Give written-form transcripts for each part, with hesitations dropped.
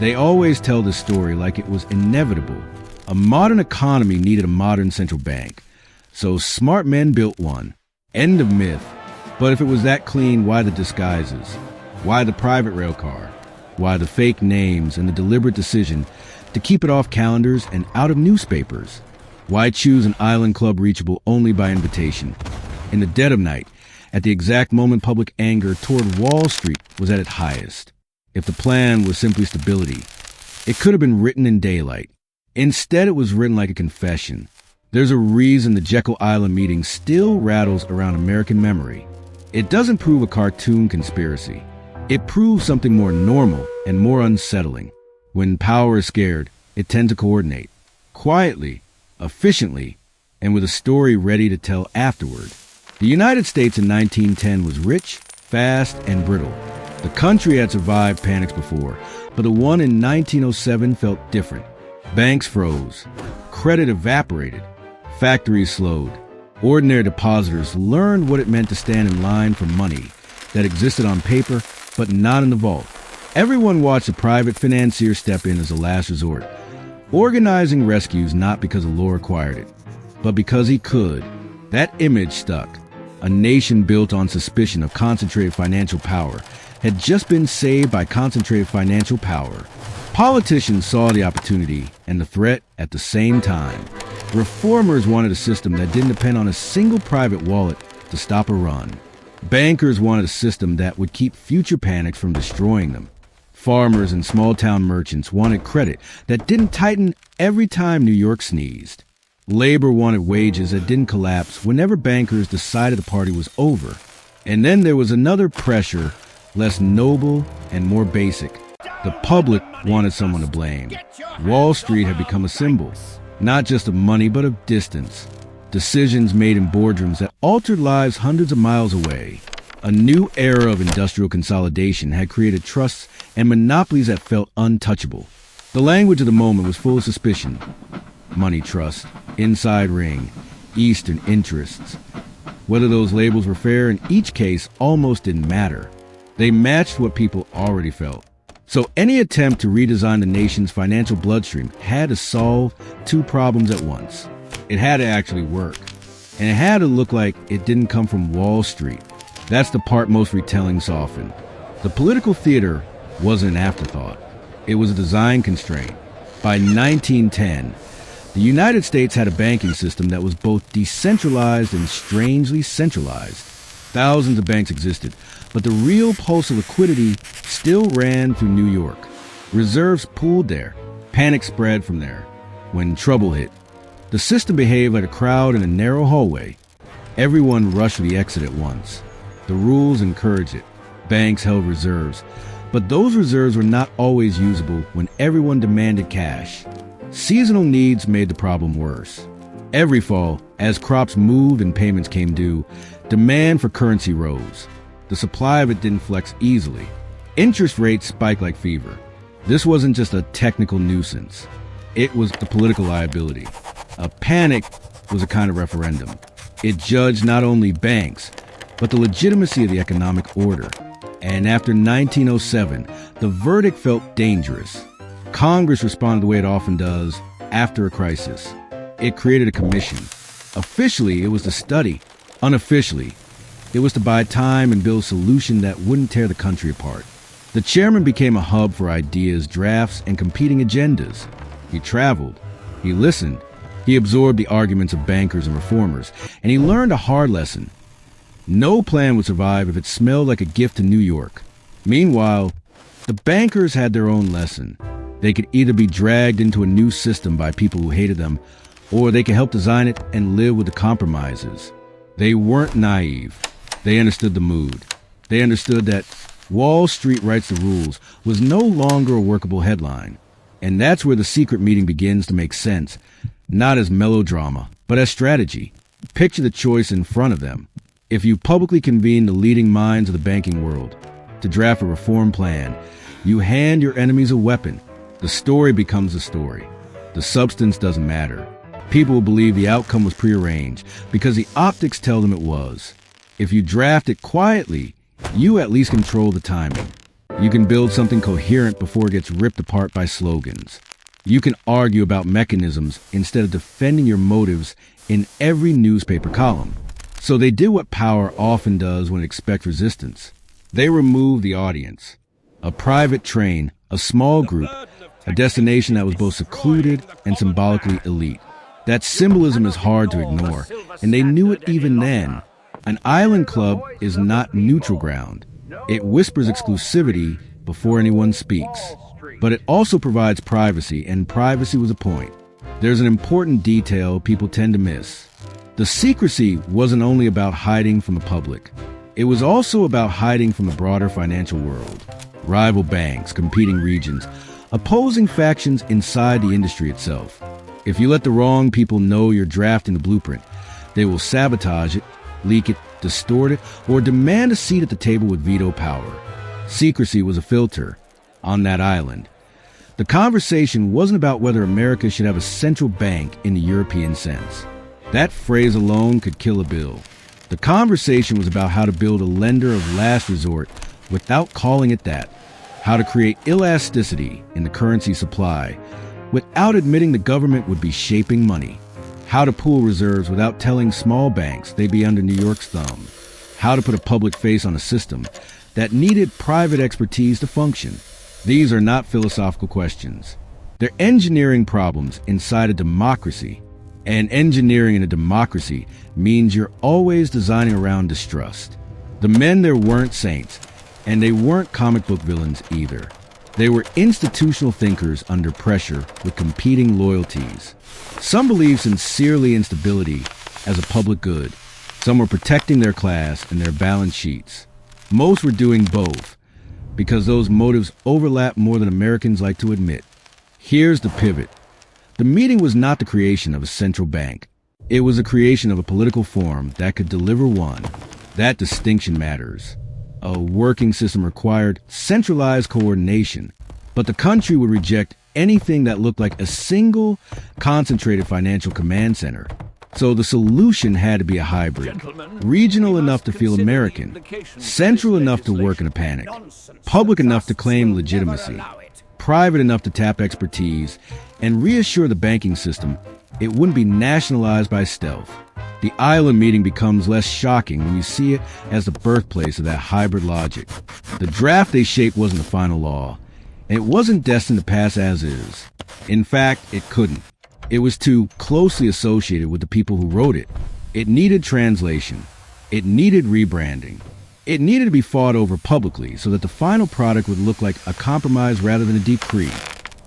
They always tell the story like it was inevitable. A modern economy needed a modern central bank. So smart men built one. End of myth. But if it was that clean, why the disguises? Why the private rail car? Why the fake names and the deliberate decision to keep it off calendars and out of newspapers? Why choose an island club reachable only by invitation? In the dead of night, at the exact moment public anger toward Wall Street was at its highest. If the plan was simply stability, it could have been written in daylight. Instead, it was written like a confession. There's a reason the Jekyll Island meeting still rattles around American memory. It doesn't prove a cartoon conspiracy. It proves something more normal and more unsettling. When power is scared, it tends to coordinate. Quietly, efficiently, and with a story ready to tell afterward. The United States in 1910 was rich, fast, and brittle. The country had survived panics before, but the one in 1907 felt different. Banks froze. Credit evaporated. Factories slowed. Ordinary depositors learned what it meant to stand in line for money that existed on paper, but not in the vault. Everyone watched the private financier step in as a last resort, organizing rescues not because the law required it, but because he could. That image stuck. A nation built on suspicion of concentrated financial power had just been saved by concentrated financial power. Politicians saw the opportunity and the threat at the same time. Reformers wanted a system that didn't depend on a single private wallet to stop a run. Bankers wanted a system that would keep future panics from destroying them. Farmers and small-town merchants wanted credit that didn't tighten every time New York sneezed. Labor wanted wages that didn't collapse whenever bankers decided the party was over. And then there was another pressure, less noble and more basic. The public wanted someone to blame. Wall Street had become a symbol, not just of money but of distance. Decisions made in boardrooms that altered lives hundreds of miles away. A new era of industrial consolidation had created trusts and monopolies that felt untouchable. The language of the moment was full of suspicion. Money trust, inside ring, Eastern interests. Whether those labels were fair in each case almost didn't matter. They matched what people already felt. So any attempt to redesign the nation's financial bloodstream had to solve two problems at once. It had to actually work. And it had to look like it didn't come from Wall Street. That's the part most retellings soften. The political theater wasn't an afterthought. It was a design constraint. By 1910, the United States had a banking system that was both decentralized and strangely centralized. Thousands of banks existed, but the real pulse of liquidity still ran through New York. Reserves pooled there. Panic spread from there. When trouble hit, the system behaved like a crowd in a narrow hallway. Everyone rushed to the exit at once. The rules encouraged it. Banks held reserves, but those reserves were not always usable when everyone demanded cash. Seasonal needs made the problem worse. Every fall, as crops moved and payments came due, demand for currency rose. The supply of it didn't flex easily. Interest rates spiked like fever. This wasn't just a technical nuisance. It was the political liability. A panic was a kind of referendum. It judged not only banks, but the legitimacy of the economic order. And after 1907, the verdict felt dangerous. Congress responded the way it often does after a crisis. It created a commission. Officially, it was to study. Unofficially, it was to buy time and build a solution that wouldn't tear the country apart. The chairman became a hub for ideas, drafts, and competing agendas. He traveled. He listened. He absorbed the arguments of bankers and reformers, and he learned a hard lesson. No plan would survive if it smelled like a gift to New York. Meanwhile, the bankers had their own lesson. They could either be dragged into a new system by people who hated them, or they could help design it and live with the compromises. They weren't naive. They understood the mood. They understood that Wall Street writes the rules was no longer a workable headline. And that's where the secret meeting begins to make sense, not as melodrama, but as strategy. Picture the choice in front of them. If you publicly convene the leading minds of the banking world to draft a reform plan, you hand your enemies a weapon. The story becomes a story. The substance doesn't matter. People will believe the outcome was prearranged because the optics tell them it was. If you draft it quietly, you at least control the timing. You can build something coherent before it gets ripped apart by slogans. You can argue about mechanisms instead of defending your motives in every newspaper column. So they did what power often does when it expects resistance. They removed the audience. A private train, a small group, a destination that was both secluded and symbolically elite. That symbolism is hard to ignore, and they knew it even then. An island club is not neutral ground. It whispers exclusivity before anyone speaks. But it also provides privacy, and privacy was a point. There's an important detail people tend to miss. The secrecy wasn't only about hiding from the public. It was also about hiding from the broader financial world. Rival banks, competing regions, opposing factions inside the industry itself. If you let the wrong people know you're drafting the blueprint, they will sabotage it, leak it, distort it, or demand a seat at the table with veto power. Secrecy was a filter on that island. The conversation wasn't about whether America should have a central bank in the European sense. That phrase alone could kill a bill. The conversation was about how to build a lender of last resort without calling it that. How to create elasticity in the currency supply without admitting the government would be shaping money. How to pool reserves without telling small banks they'd be under New York's thumb. How to put a public face on a system that needed private expertise to function. These are not philosophical questions. They're engineering problems inside a democracy. And engineering in a democracy means you're always designing around distrust. The men there weren't saints, and they weren't comic book villains either. They were institutional thinkers under pressure with competing loyalties. Some believed sincerely in stability as a public good. Some were protecting their class and their balance sheets. Most were doing both, because those motives overlap more than Americans like to admit. Here's the pivot. The meeting was not the creation of a central bank. It was the creation of a political form that could deliver one. That distinction matters. A working system required centralized coordination, but the country would reject anything that looked like a single, concentrated financial command center. So the solution had to be a hybrid. Regional enough to feel American, central enough to work in a panic, public enough to claim legitimacy, private enough to tap expertise, and reassure the banking system it wouldn't be nationalized by stealth. The island meeting becomes less shocking when you see it as the birthplace of that hybrid logic. The draft they shaped wasn't the final law, and it wasn't destined to pass as is. In fact, it couldn't. It was too closely associated with the people who wrote it. It needed translation. It needed rebranding. It needed to be fought over publicly so that the final product would look like a compromise rather than a decree.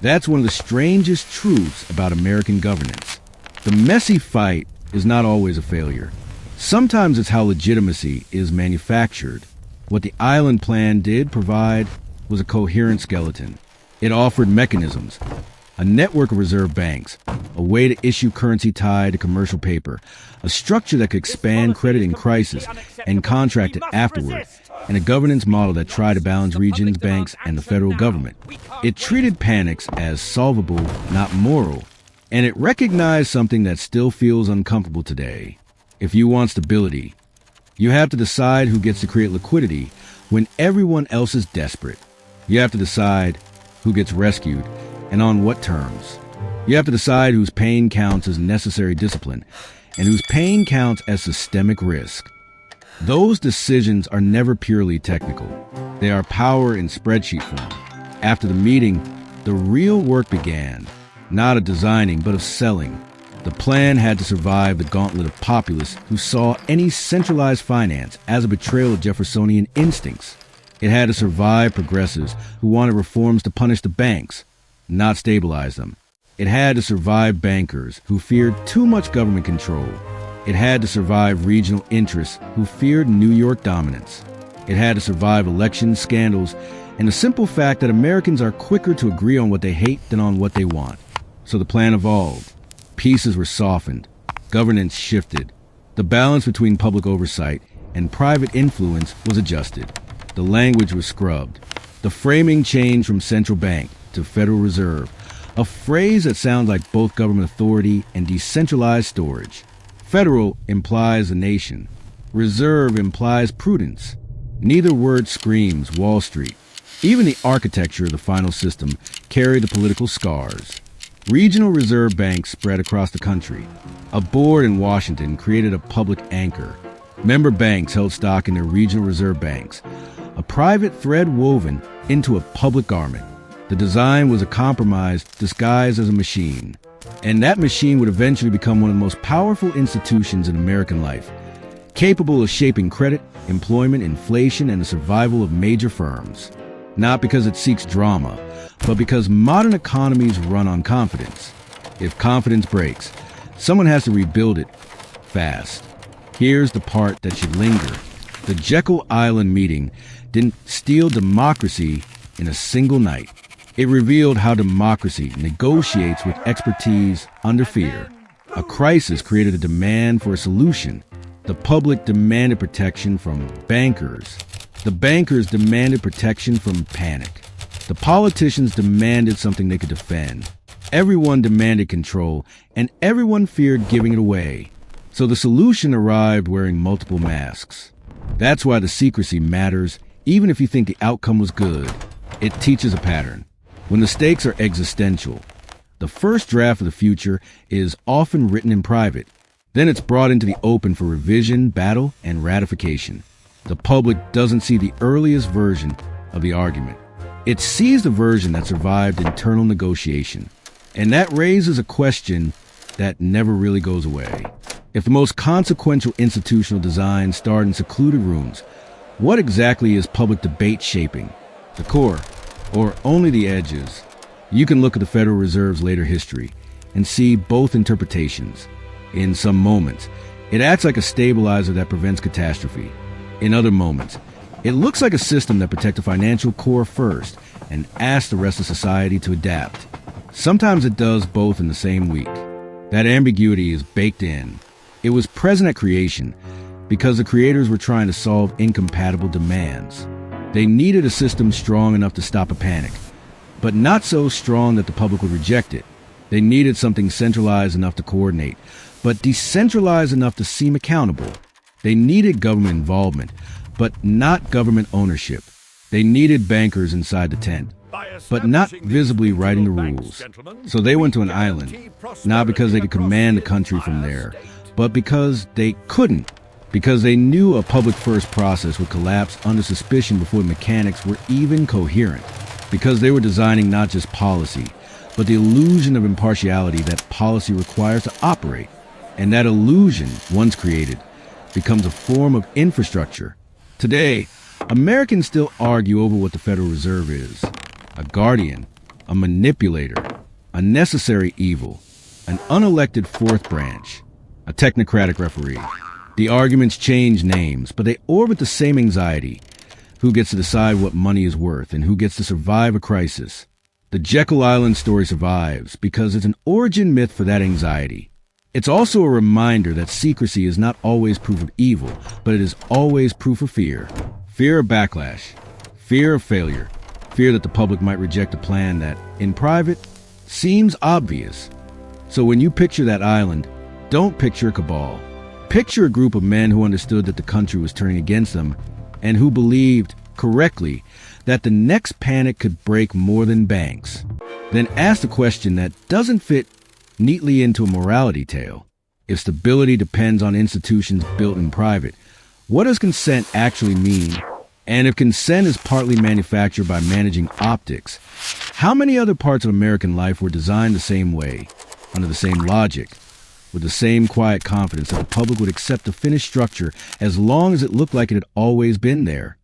That's one of the strangest truths about American governance. The messy fight is not always a failure. Sometimes it's how legitimacy is manufactured. What the island plan did provide was a coherent skeleton. It offered mechanisms, a network of reserve banks, a way to issue currency tied to commercial paper, a structure that could expand credit in crisis and contract it afterward, and a governance model that tried to balance regions, banks, and the federal government. It treated panics as solvable, not moral, and it recognized something that still feels uncomfortable today. If you want stability, you have to decide who gets to create liquidity when everyone else is desperate. You have to decide who gets rescued and on what terms. You have to decide whose pain counts as necessary discipline and whose pain counts as systemic risk. Those decisions are never purely technical. They are power in spreadsheet form. After the meeting, the real work began, not of designing, but of selling. The plan had to survive the gauntlet of populists who saw any centralized finance as a betrayal of Jeffersonian instincts. It had to survive progressives who wanted reforms to punish the banks, not stabilize them. It had to survive bankers who feared too much government control. It had to survive regional interests who feared New York dominance. It had to survive election scandals and the simple fact that Americans are quicker to agree on what they hate than on what they want. So the plan evolved. Pieces were softened. Governance shifted. The balance between public oversight and private influence was adjusted. The language was scrubbed. The framing changed from central bank to Federal Reserve, a phrase that sounds like both government authority and decentralized storage. Federal implies a nation. Reserve implies prudence. Neither word screams Wall Street. Even the architecture of the final system carried the political scars. Regional reserve banks spread across the country. A board in Washington created a public anchor. Member banks held stock in their regional reserve banks, a private thread woven into a public garment. The design was a compromise disguised as a machine. And that machine would eventually become one of the most powerful institutions in American life, capable of shaping credit, employment, inflation, and the survival of major firms. Not because it seeks drama, but because modern economies run on confidence. If confidence breaks, someone has to rebuild it fast. Here's the part that should linger. The Jekyll Island meeting didn't steal democracy in a single night. It revealed how democracy negotiates with expertise under fear. A crisis created a demand for a solution. The public demanded protection from bankers. The bankers demanded protection from panic. The politicians demanded something they could defend. Everyone demanded control, and everyone feared giving it away. So the solution arrived wearing multiple masks. That's why the secrecy matters, even if you think the outcome was good. It teaches a pattern. When the stakes are existential, the first draft of the future is often written in private. Then it's brought into the open for revision, battle, and ratification. The public doesn't see the earliest version of the argument. It sees the version that survived internal negotiation. And that raises a question that never really goes away. If the most consequential institutional designs start in secluded rooms, what exactly is public debate shaping? The core, or only the edges? You can look at the Federal Reserve's later history and see both interpretations. In some moments, it acts like a stabilizer that prevents catastrophe. In other moments, it looks like a system that protects the financial core first and asks the rest of society to adapt. Sometimes it does both in the same week. That ambiguity is baked in. It was present at creation because the creators were trying to solve incompatible demands. They needed a system strong enough to stop a panic, but not so strong that the public would reject it. They needed something centralized enough to coordinate, but decentralized enough to seem accountable. They needed government involvement, but not government ownership. They needed bankers inside the tent, but not visibly writing the rules. So they went to an island, not because they could command the country from there, but because they couldn't. Because they knew a public-first process would collapse under suspicion before the mechanics were even coherent. Because they were designing not just policy, but the illusion of impartiality that policy requires to operate. And that illusion, once created, becomes a form of infrastructure. Today, Americans still argue over what the Federal Reserve is. A guardian, a manipulator, a necessary evil, an unelected fourth branch, a technocratic referee. The arguments change names, but they orbit the same anxiety. Who gets to decide what money is worth and who gets to survive a crisis? The Jekyll Island story survives because it's an origin myth for that anxiety. It's also a reminder that secrecy is not always proof of evil, but it is always proof of fear. Fear of backlash, fear of failure, fear that the public might reject a plan that, in private, seems obvious. So when you picture that island, don't picture a cabal. Picture a group of men who understood that the country was turning against them and who believed, correctly, that the next panic could break more than banks. Then ask the question that doesn't fit neatly into a morality tale. If stability depends on institutions built in private, what does consent actually mean? And if consent is partly manufactured by managing optics, how many other parts of American life were designed the same way, under the same logic, with the same quiet confidence that the public would accept the finished structure as long as it looked like it had always been there?